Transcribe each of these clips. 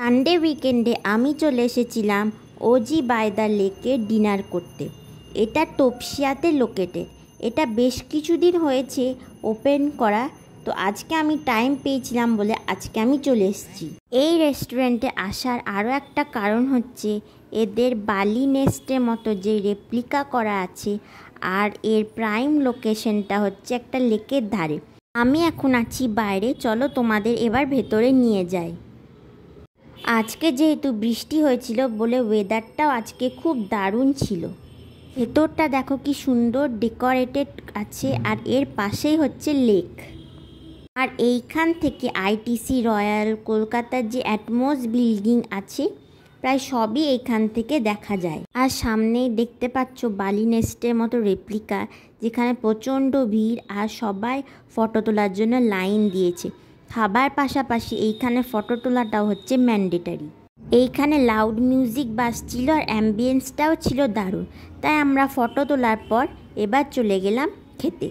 Sunday উইকেন্ডে আমি চলে এসেছিলাম ওজি বাই দ্য লেকে ডিনার করতে। এটা তপসিয়াতে লোকেটেড। এটা বেশ কিছুদিন হয়েছে ওপেন করা, তো আজকে আমি টাইম পেয়েছিলাম বলে আজকে আমি চলে এসেছি। এই রেস্টুরেন্টে আসার আরও একটা কারণ হচ্ছে এদের বালি নেস্টের মতো যে রেপ্লিকা করা আছে, আর এর প্রাইম লোকেশনটা হচ্ছে একটা লেকের ধারে। আমি এখন আছি বাইরে, চলো তোমাদের এবার ভেতরে নিয়ে যাই। আজকে যেহেতু বৃষ্টি হয়েছিল বলে ওয়েদারটাও আজকে খুব দারুণ ছিল। ভেতরটা দেখো কি সুন্দর ডেকোরেটেড আছে, আর এর পাশেই হচ্ছে লেক। আর এইখান থেকে আইটিসি, রয়্যাল, কলকাতার যে অ্যাটমস বিল্ডিং আছে প্রায় সবই এইখান থেকে দেখা যায়। আর সামনেই দেখতে পাচ্ছ বালি নেস্টের মতো রেপ্লিকা, যেখানে প্রচণ্ড ভিড় আর সবাই ফটো তোলার জন্য লাইন দিয়েছে। খাবার পাশাপাশি এইখানে ফটো তোলাটাও হচ্ছে ম্যান্ডেটারি। এইখানে লাউড মিউজিক বাজছিল আর অ্যাম্বিয়েন্সটাও ছিল দারুণ, তাই আমরা ফটো তোলার পর এবার চলে গেলাম খেতে।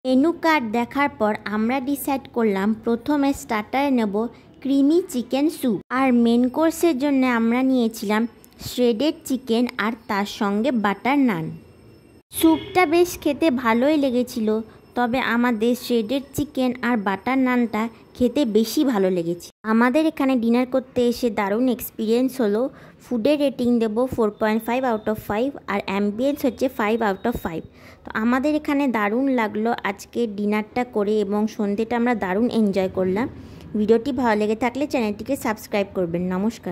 মেনু কার্ড দেখার পর আমরা ডিসাইড করলাম প্রথমে স্টার্টারে নেব ক্রিমি চিকেন স্যুপ, আর মেন কোর্সের জন্য আমরা নিয়েছিলাম শ্রেডেড চিকেন আর তার সঙ্গে বাটার নান। স্যুপটা বেশ খেতে ভালোই লেগেছিল, তবে আমাদের শ্রেডেড চিকেন আর বাটার নানটা খেতে বেশি ভালো লেগেছে। আমাদের এখানে ডিনার করতে এসে দারুণ এক্সপিরিয়েন্স হলো। ফুডের রেটিং দেবো 4.5 আউট অফ 5, আর অ্যাম্বিয়েন্স হচ্ছে 5 আউট অফ 5। তো আমাদের এখানে দারুণ লাগলো আজকে ডিনারটা করে, এবং সন্ধ্যেটা আমরা দারুণ এনজয় করলাম। ভিডিওটি ভালো লেগে থাকলে চ্যানেলটিকে সাবস্ক্রাইব করবেন। নমস্কার।